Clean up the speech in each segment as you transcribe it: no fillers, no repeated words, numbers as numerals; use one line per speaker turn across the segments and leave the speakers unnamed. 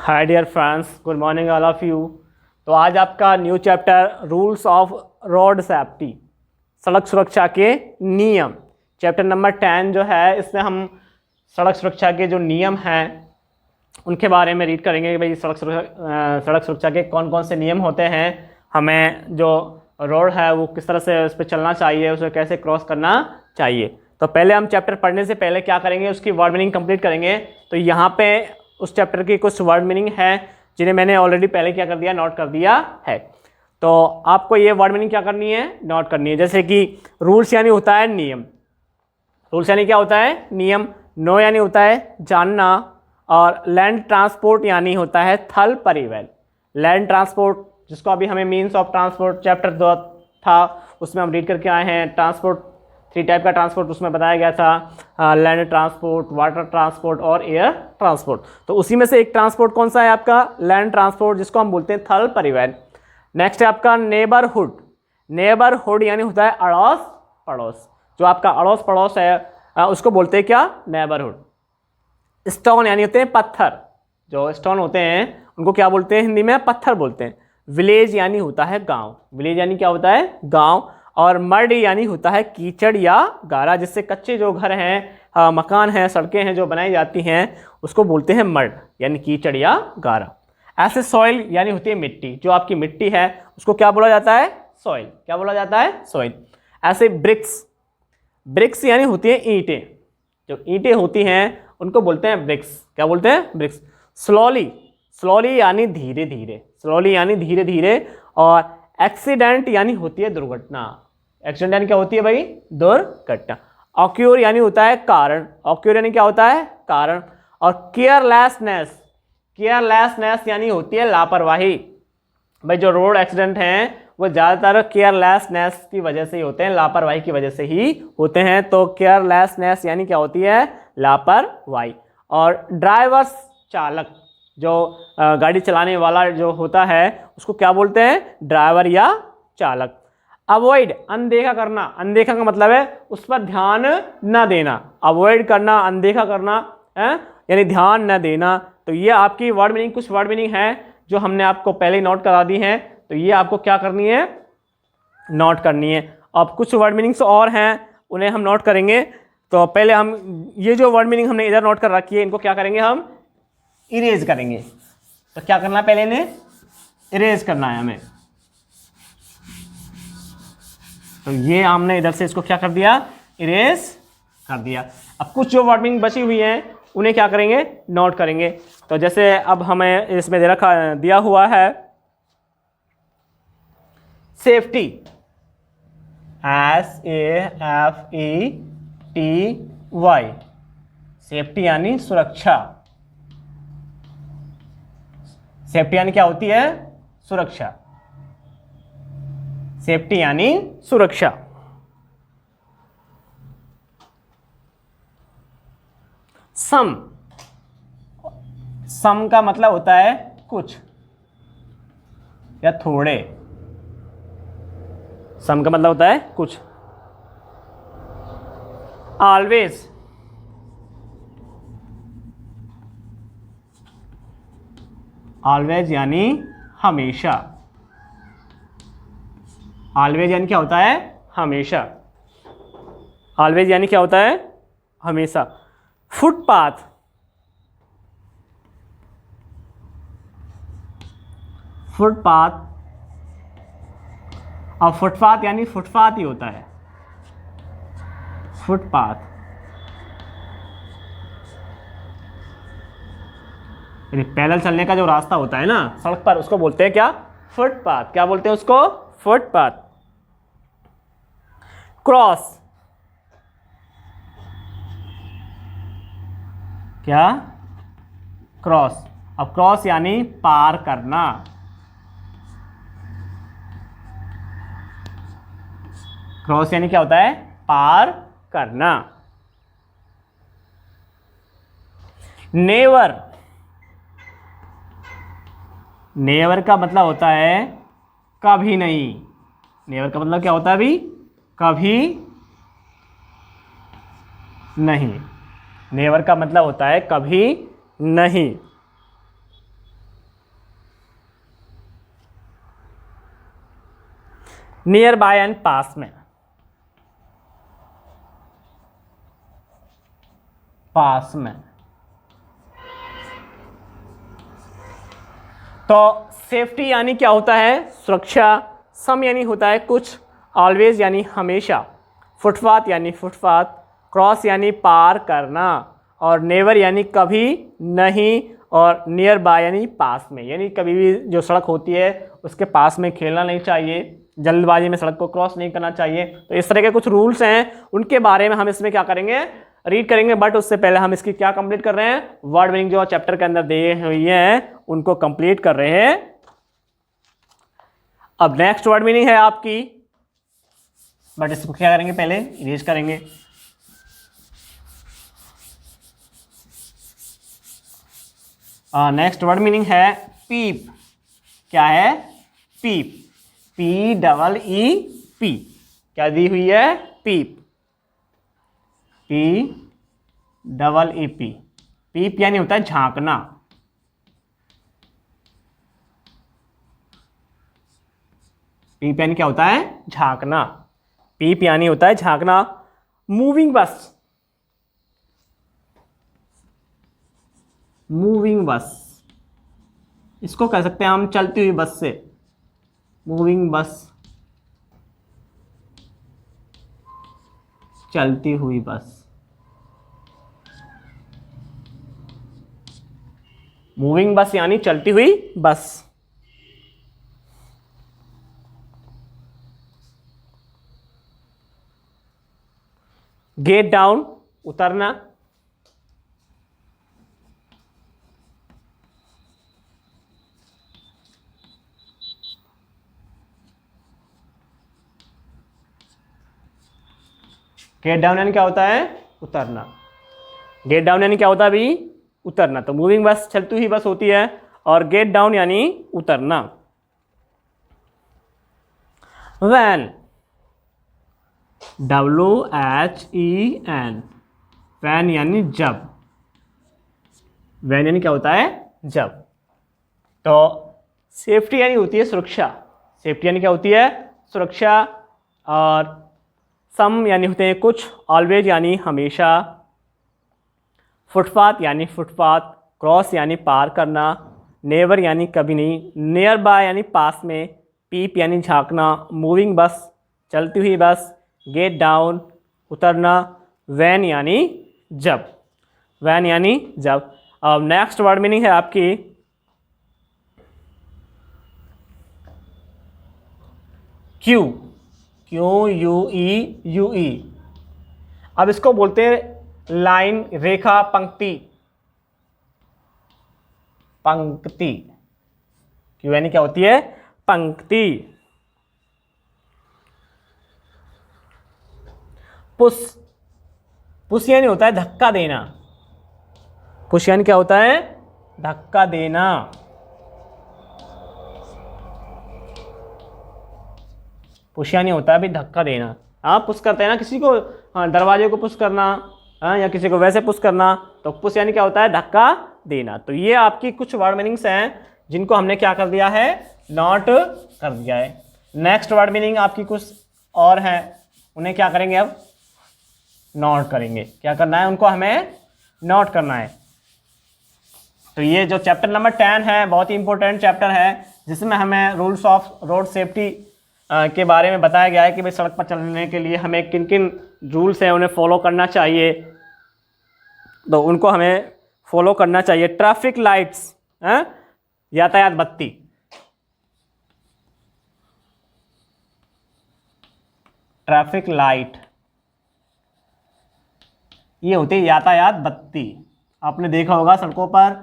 Hi dear friends, good morning all of you. तो आज आपका new chapter rules of road safety, सड़क सुरक्षा के नियम, चैप्टर नंबर 10 जो है, इसमें हम सड़क सुरक्षा के जो नियम हैं उनके बारे में रीड करेंगे कि भाई सड़क सुरक्षा के कौन कौन से नियम होते हैं, हमें जो रोड है वो किस तरह से उस पर चलना चाहिए, उसे कैसे क्रॉस करना चाहिए। तो पहले हम चैप्टर पढ़ने से पहले क्या करेंगे, उसकी वर्ड मीनिंग कंप्लीट करेंगे। तो यहाँ पे उस चैप्टर की कुछ वर्ड मीनिंग है जिन्हें मैंने ऑलरेडी पहले क्या कर दिया, नोट कर दिया है। तो आपको ये वर्ड मीनिंग क्या करनी है, नोट करनी है। जैसे कि रूल्स यानी होता है नियम, रूल्स यानी क्या होता है, नियम। नो यानी होता है जानना, और लैंड ट्रांसपोर्ट यानी होता है थल परिवहन। लैंड ट्रांसपोर्ट जिसको अभी हमें मीन्स ऑफ ट्रांसपोर्ट चैप्टर 2 था उसमें हम रीड करके आए हैं। ट्रांसपोर्ट 3 टाइप का ट्रांसपोर्ट उसमें बताया गया था, लैंड ट्रांसपोर्ट, वाटर ट्रांसपोर्ट और एयर ट्रांसपोर्ट। तो उसी में से एक ट्रांसपोर्ट कौन सा है आपका, लैंड ट्रांसपोर्ट, जिसको हम बोलते हैं थल परिवहन। नेक्स्ट है आपका नेबरहुड। नेबरहुड यानी होता है अड़ोस पड़ोस, जो आपका अड़ोस पड़ोस है उसको बोलते हैं क्या, नेबरहुड। स्टोन यानी होते हैं पत्थर, जो स्टोन होते हैं उनको क्या बोलते हैं, हिंदी में पत्थर बोलते हैं। विलेज यानी होता है गांव, विलेज यानी क्या होता है, गांव। और मड यानी होता है कीचड़ या गारा, जिससे कच्चे जो घर हैं, मकान हैं, सड़कें हैं जो बनाई जाती हैं उसको बोलते हैं मड यानी कीचड़ या गारा। ऐसे सॉइल यानी होती है मिट्टी, जो आपकी मिट्टी है उसको क्या बोला जाता है, सॉइल। क्या बोला जाता है, सॉइल। ऐसे ब्रिक्स, ब्रिक्स यानी होती है ईंटें, जो ईंटें होती हैं उनको बोलते हैं ब्रिक्स। क्या बोलते हैं, ब्रिक्स। स्लोली, स्लोली यानी धीरे धीरे, स्लोली यानी धीरे धीरे। और एक्सीडेंट यानी होती है दुर्घटना। एक्सीडेंट यानी क्या होती है भाई, दुर्घटना। ऑक्योर यानी होता है कारण, ऑक्योर यानी क्या होता है, कारण। और केयरलेसनेस, केयरलेसनेस यानी होती है लापरवाही। भाई जो रोड एक्सीडेंट हैं वो ज़्यादातर केयरलेसनेस की वजह से ही होते हैं, लापरवाही की वजह से ही होते हैं। तो केयरलेसनेस यानी क्या होती है, लापरवाही। और ड्राइवर्स, चालक, जो गाड़ी चलाने वाला जो होता है उसको क्या बोलते हैं, ड्राइवर या चालक। अवॉइड, अनदेखा करना, अनदेखा का मतलब है उस पर ध्यान न देना। अवॉइड करना, अनदेखा करना है यानी ध्यान न देना। तो ये आपकी वर्ड मीनिंग, कुछ वर्ड मीनिंग है जो हमने आपको पहले नोट करा दी हैं। तो ये आपको क्या करनी है, नोट करनी है। अब कुछ वर्ड मीनिंग्स और हैं उन्हें हम नोट करेंगे। तो पहले हम ये जो वर्ड मीनिंग हमने इधर नोट कर रखी है इनको क्या करेंगे, हम इरेज करेंगे। तो क्या करना है, पहले इन्हें इरेज करना है हमें। तो ये हमने इधर से इसको क्या कर दिया, इरेज कर दिया। अब कुछ जो वर्ड मीनिंग बची हुई हैं उन्हें क्या करेंगे, नोट करेंगे। तो जैसे अब हमें इसमें दिया हुआ है सेफ्टी, SAFETY, सेफ्टी यानी सुरक्षा। सेफ्टी यानी क्या होती है, सुरक्षा। सेफ्टी यानी सुरक्षा। सम, सम का मतलब होता है कुछ या थोड़े। सम का मतलब होता है कुछ। ऑलवेज, ऑलवेज यानी हमेशा। ऑलवेज यानी क्या होता है, हमेशा। ऑलवेज यानी क्या होता है, हमेशा। फुटपाथ, फुटपाथ और फुटपाथ यानी फुटपाथ ही होता है, फुटपाथ। यानी पैदल चलने का जो रास्ता होता है ना सड़क पर, उसको बोलते हैं क्या, फुटपाथ। क्या बोलते हैं उसको, फुटपाथ। क्रॉस, क्या, क्रॉस। अब क्रॉस यानी पार करना। क्रॉस यानी क्या होता है, पार करना। नेवर, नेवर का मतलब होता है कभी नहीं। नेवर का मतलब क्या होता है अभी, कभी नहीं। नेवर का मतलब होता है कभी नहीं। नियर बाय एंड पास में, पास में। तो सेफ्टी यानी क्या होता है? सुरक्षा। सम यानी होता है कुछ, ऑलवेज यानी हमेशा, फुटपाथ यानी फुटपाथ, क्रॉस यानी पार करना, और नेवर यानी कभी नहीं, और नियर बाय यानी पास में, यानी कभी भी जो सड़क होती है उसके पास में खेलना नहीं चाहिए, जल्दबाजी में सड़क को क्रॉस नहीं करना चाहिए। तो इस तरह के कुछ रूल्स हैं, उनके बारे में हम इसमें क्या करेंगे, रीड करेंगे। बट उससे पहले हम इसकी क्या कंप्लीट कर रहे हैं, वर्ड मीनिंग जो चैप्टर के अंदर दी हुई है उनको कंप्लीट कर रहे हैं। अब नेक्स्ट वर्ड मीनिंग है आपकी, बट इसको क्या करेंगे, पहले इरेज करेंगे। नेक्स्ट वर्ड मीनिंग है पीप। क्या है? पीप, PEE, क्या दी हुई है? पीप, PEE। पीप यानी होता है झांकना। पीप यानी क्या होता है? झांकना। पीप यानी होता है झांकना। मूविंग बस, मूविंग बस, इसको कह सकते हैं हम चलती हुई बस से, मूविंग बस, चलती हुई बस। मूविंग बस यानी चलती हुई बस। गेट डाउन, उतरना। गेट डाउन यानी क्या होता है? उतरना। गेट डाउन यानी क्या होता है अभी? उतरना। तो मूविंग बस चलती हुई बस होती है, और गेट डाउन यानी उतरना। वैन, WHEN, वैन यानी जब। वैन यानी क्या होता है? जब। तो सेफ्टी यानी होती है सुरक्षा। सेफ्टी यानी क्या होती है? सुरक्षा। और सम यानी होते हैं कुछ, ऑलवेज यानी हमेशा, फुटपाथ यानी फुटपाथ, क्रॉस यानी पार करना, नेवर यानी कभी नहीं, नियर बाय यानी पास में, पीप यानी झांकना, मूविंग बस चलती हुई बस, गेट डाउन उतरना, वैन यानी जब। वैन यानी जब। अब नेक्स्ट वर्ड मीनिंग है आपकी क्यू, QUE। अब इसको बोलते हैं लाइन, रेखा, पंक्ति, पंक्ति। क्यू यानी क्या होती है? पंक्ति। पुश, पुश यानी होता है धक्का देना। पुश यानी क्या होता है? धक्का देना। पुश यानी होता है भी धक्का देना। आप पुश करते हैं ना किसी को, हाँ, दरवाजे को पुश करना, हाँ, या किसी को वैसे पुश करना, तो पुश यानी क्या होता है? धक्का देना। तो ये आपकी कुछ वर्ड मीनिंग्स हैं जिनको हमने क्या कर दिया है? नोट कर दिया है। नेक्स्ट वर्ड मीनिंग आपकी कुछ और हैं, उन्हें क्या करेंगे अब? नोट करेंगे। क्या करना है? उनको हमें नोट करना है। तो ये जो चैप्टर नंबर 10 है बहुत ही इंपॉर्टेंट चैप्टर है, जिसमें हमें रूल्स ऑफ रोड सेफ्टी के बारे में बताया गया है कि भाई सड़क पर चलने के लिए हमें किन किन रूल्स हैं उन्हें फॉलो करना चाहिए, तो उनको हमें फॉलो करना चाहिए। ट्रैफिक लाइट्स, यातायात बत्ती, ट्रैफिक लाइट, ये होती है यातायात बत्ती। आपने देखा होगा सड़कों पर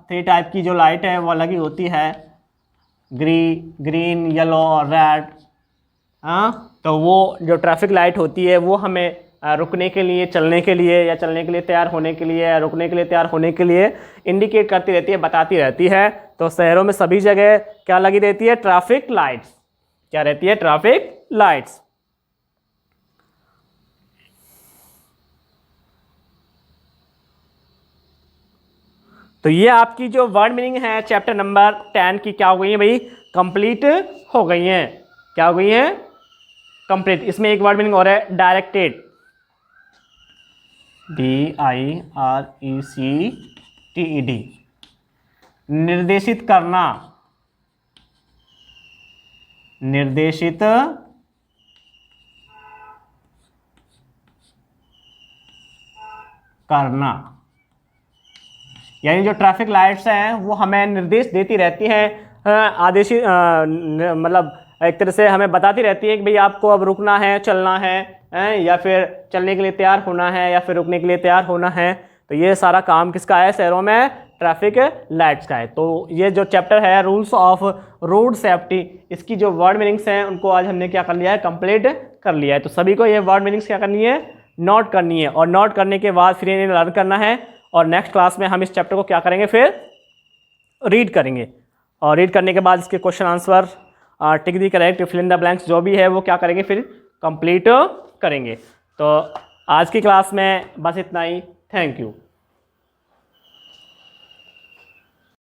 3 टाइप की जो लाइट है वो अलग ही होती है, ग्रीन, येलो और रेड। तो वो जो ट्रैफिक लाइट होती है वो हमें रुकने के लिए, चलने के लिए, या चलने के लिए तैयार होने के लिए, या रुकने के लिए तैयार होने के लिए इंडिकेट करती रहती है, बताती रहती है। तो शहरों में सभी जगह क्या लगी रहती है? Traffic lights. क्या रहती है? Traffic lights. तो ये आपकी जो वर्ड मीनिंग है चैप्टर नंबर 10 की क्या हो गई है भाई? कंप्लीट हो गई हैं। क्या हो गई हैं? कंप्लीट। इसमें एक वर्ड मीनिंग और है डायरेक्टेड, DIRECTED, निर्देशित करना, निर्देशित करना, यानी जो ट्रैफिक लाइट्स हैं वो हमें निर्देश देती रहती हैं, आदेशी मतलब एक तरह से हमें बताती रहती है कि भाई आपको अब रुकना है, चलना है, या फिर चलने के लिए तैयार होना है, या फिर रुकने के लिए तैयार होना है। तो ये सारा काम किसका है? शहरों में ट्रैफिक लाइट्स का है। तो ये जो चैप्टर है रूल्स ऑफ रोड सेफ्टी, इसकी जो वर्ड मीनिंग्स हैं उनको आज हमने क्या कर लिया है? कंप्लीट कर लिया है। तो सभी को ये वर्ड मीनिंग्स क्या करनी है? नोट करनी है, और नोट करने के बाद फिर इन्हें लर्न करना है। और नेक्स्ट क्लास में हम इस चैप्टर को क्या करेंगे? फिर रीड करेंगे, और रीड करने के बाद इसके question answer, tick the correct, fill in the blanks जो भी है वो क्या करेंगे? फिर कंप्लीट करेंगे। तो आज की क्लास में बस इतना ही। Thank you.